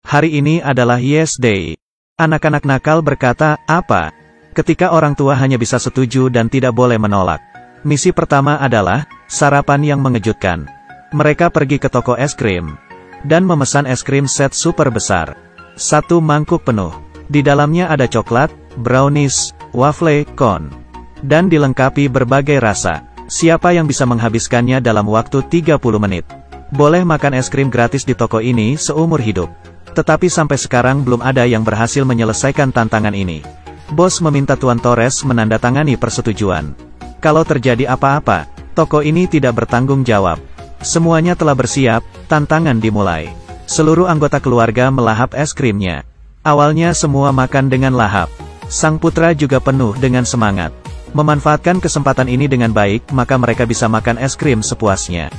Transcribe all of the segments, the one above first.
Hari ini adalah Yes Day. Anak-anak nakal berkata, apa? Ketika orang tua hanya bisa setuju dan tidak boleh menolak. Misi pertama adalah, sarapan yang mengejutkan. Mereka pergi ke toko es krim. Dan memesan es krim set super besar. 1 mangkuk penuh. Di dalamnya ada coklat, brownies, waffle, cone. Dan dilengkapi berbagai rasa. Siapa yang bisa menghabiskannya dalam waktu 30 menit? Boleh makan es krim gratis di toko ini seumur hidup. Tetapi sampai sekarang belum ada yang berhasil menyelesaikan tantangan ini. Bos meminta Tuan Torres menandatangani persetujuan. Kalau terjadi apa-apa, toko ini tidak bertanggung jawab. Semuanya telah bersiap, tantangan dimulai. Seluruh anggota keluarga melahap es krimnya. Awalnya semua makan dengan lahap. Sang putra juga penuh dengan semangat. Memanfaatkan kesempatan ini dengan baik, maka mereka bisa makan es krim sepuasnya.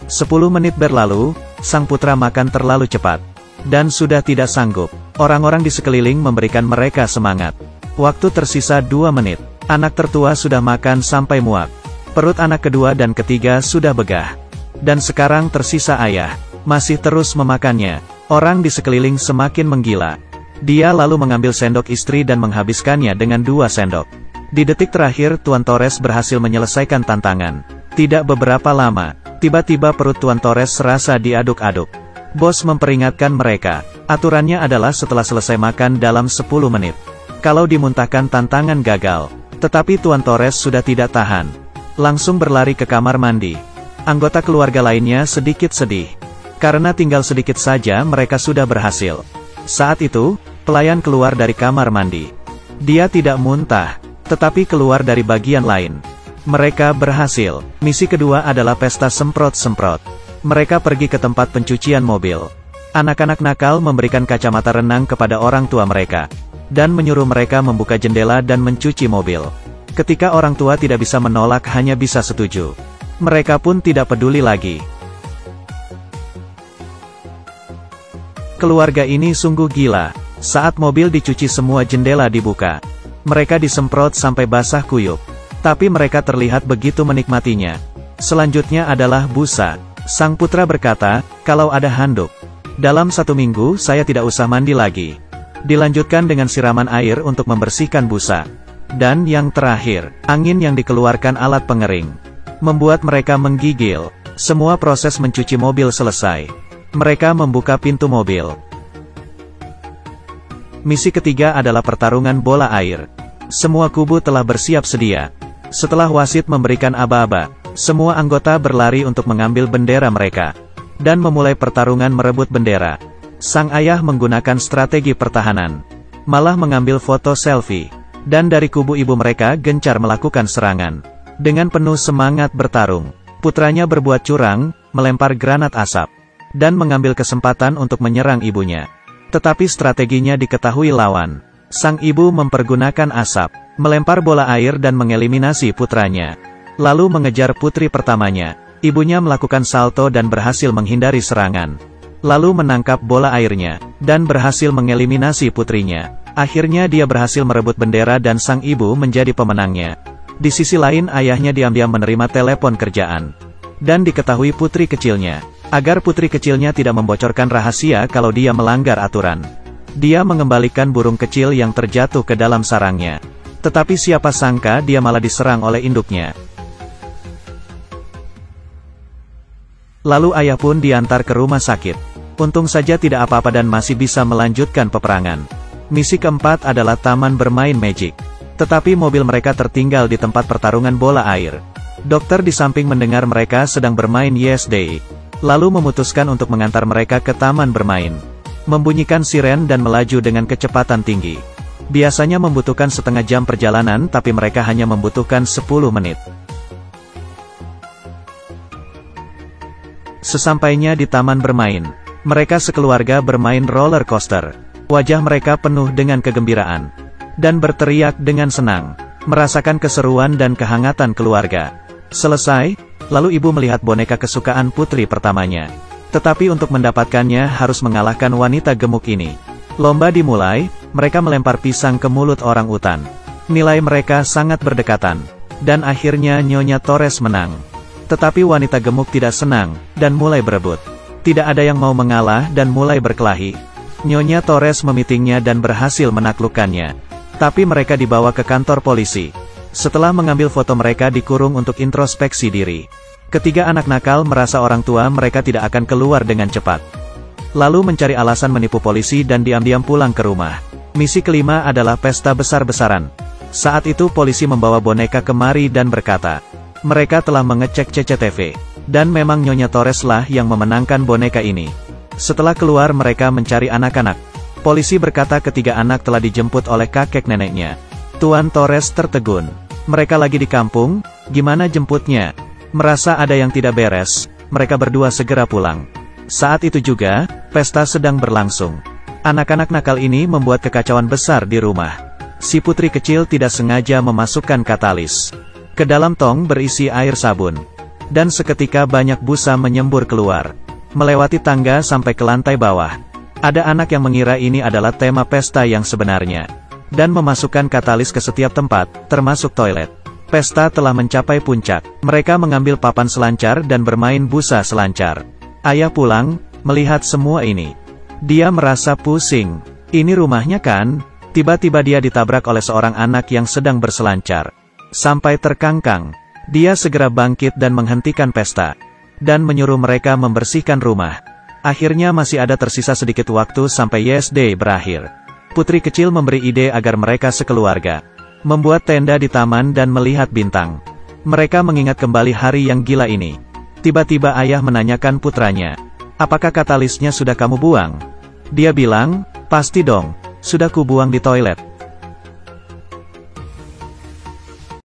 10 menit berlalu, sang putra makan terlalu cepat. Dan sudah tidak sanggup. Orang-orang di sekeliling memberikan mereka semangat. Waktu tersisa 2 menit. Anak tertua sudah makan sampai muak. Perut anak kedua dan ketiga sudah begah. Dan sekarang tersisa ayah. Masih terus memakannya. Orang di sekeliling semakin menggila. Dia lalu mengambil sendok istri dan menghabiskannya dengan 2 sendok. Di detik terakhir Tuan Torres berhasil menyelesaikan tantangan. Tidak beberapa lama, tiba-tiba perut Tuan Torres serasa diaduk-aduk. Bos memperingatkan mereka. Aturannya adalah setelah selesai makan dalam 10 menit. Kalau dimuntahkan tantangan gagal. Tetapi Tuan Torres sudah tidak tahan. Langsung berlari ke kamar mandi. Anggota keluarga lainnya sedikit sedih. Karena tinggal sedikit saja mereka sudah berhasil. Saat itu, pelayan keluar dari kamar mandi. Dia tidak muntah, tetapi keluar dari bagian lain. Mereka berhasil. Misi kedua adalah pesta semprot-semprot. Mereka pergi ke tempat pencucian mobil. Anak-anak nakal memberikan kacamata renang kepada orang tua mereka. Dan menyuruh mereka membuka jendela dan mencuci mobil. Ketika orang tua tidak bisa menolak hanya bisa setuju. Mereka pun tidak peduli lagi. Keluarga ini sungguh gila. Saat mobil dicuci semua jendela dibuka. Mereka disemprot sampai basah kuyup. Tapi mereka terlihat begitu menikmatinya. Selanjutnya adalah busa. Sang putra berkata, kalau ada handuk. Dalam 1 minggu saya tidak usah mandi lagi. Dilanjutkan dengan siraman air untuk membersihkan busa. Dan yang terakhir, angin yang dikeluarkan alat pengering. Membuat mereka menggigil. Semua proses mencuci mobil selesai. Mereka membuka pintu mobil. Misi ketiga adalah pertarungan bola air. Semua kubu telah bersiap sedia. Setelah wasit memberikan aba-aba, semua anggota berlari untuk mengambil bendera mereka. Dan memulai pertarungan merebut bendera. Sang ayah menggunakan strategi pertahanan. Malah mengambil foto selfie. Dan dari kubu ibu mereka gencar melakukan serangan. Dengan penuh semangat bertarung. Putranya berbuat curang, melempar granat asap. Dan mengambil kesempatan untuk menyerang ibunya. Tetapi strateginya diketahui lawan. Sang ibu mempergunakan asap, melempar bola air dan mengeliminasi putranya. Lalu mengejar putri pertamanya. Ibunya melakukan salto dan berhasil menghindari serangan. Lalu menangkap bola airnya, dan berhasil mengeliminasi putrinya. Akhirnya dia berhasil merebut bendera dan sang ibu menjadi pemenangnya. Di sisi lain ayahnya diam-diam menerima telepon kerjaan. Dan diketahui putri kecilnya. Agar putri kecilnya tidak membocorkan rahasia kalau dia melanggar aturan. Dia mengembalikan burung kecil yang terjatuh ke dalam sarangnya. Tetapi siapa sangka dia malah diserang oleh induknya. Lalu ayah pun diantar ke rumah sakit. Untung saja tidak apa-apa dan masih bisa melanjutkan peperangan. Misi keempat adalah taman bermain Magic. Tetapi mobil mereka tertinggal di tempat pertarungan bola air. Dokter di samping mendengar mereka sedang bermain Yes Day. Lalu memutuskan untuk mengantar mereka ke taman bermain. Membunyikan siren dan melaju dengan kecepatan tinggi. Biasanya membutuhkan setengah jam perjalanan tapi mereka hanya membutuhkan 10 menit. Sesampainya di taman bermain, mereka sekeluarga bermain roller coaster. Wajah mereka penuh dengan kegembiraan. Dan berteriak dengan senang. Merasakan keseruan dan kehangatan keluarga. Selesai, lalu ibu melihat boneka kesukaan putri pertamanya. Tetapi untuk mendapatkannya harus mengalahkan wanita gemuk ini. Lomba dimulai, mereka melempar pisang ke mulut orang utan. Nilai mereka sangat berdekatan. Dan akhirnya Nyonya Torres menang. Tetapi wanita gemuk tidak senang, dan mulai berebut. Tidak ada yang mau mengalah dan mulai berkelahi. Nyonya Torres memitingnya dan berhasil menaklukkannya. Tapi mereka dibawa ke kantor polisi. Setelah mengambil foto mereka dikurung untuk introspeksi diri. Ketiga anak nakal merasa orang tua mereka tidak akan keluar dengan cepat. Lalu mencari alasan menipu polisi dan diam-diam pulang ke rumah. Misi kelima adalah pesta besar-besaran. Saat itu polisi membawa boneka kemari dan berkata, mereka telah mengecek CCTV. Dan memang Nyonya Torres lah yang memenangkan boneka ini. Setelah keluar mereka mencari anak-anak. Polisi berkata ketiga anak telah dijemput oleh kakek neneknya. Tuan Torres tertegun. Mereka lagi di kampung, gimana jemputnya? Merasa ada yang tidak beres, mereka berdua segera pulang. Saat itu juga, pesta sedang berlangsung. Anak-anak nakal ini membuat kekacauan besar di rumah. Si putri kecil tidak sengaja memasukkan katalis ke dalam tong berisi air sabun. Dan seketika banyak busa menyembur keluar. Melewati tangga sampai ke lantai bawah. Ada anak yang mengira ini adalah tema pesta yang sebenarnya. Dan memasukkan katalis ke setiap tempat, termasuk toilet. Pesta telah mencapai puncak. Mereka mengambil papan selancar dan bermain busa selancar. Ayah pulang, melihat semua ini. Dia merasa pusing. Ini rumahnya kan? Tiba-tiba dia ditabrak oleh seorang anak yang sedang berselancar. Sampai terkangkang. Dia segera bangkit dan menghentikan pesta. Dan menyuruh mereka membersihkan rumah. Akhirnya masih ada tersisa sedikit waktu sampai YesDay berakhir. Putri kecil memberi ide agar mereka sekeluarga membuat tenda di taman dan melihat bintang. Mereka mengingat kembali hari yang gila ini. Tiba-tiba ayah menanyakan putranya, apakah katalisnya sudah kamu buang? Dia bilang, pasti dong, sudah kubuang di toilet.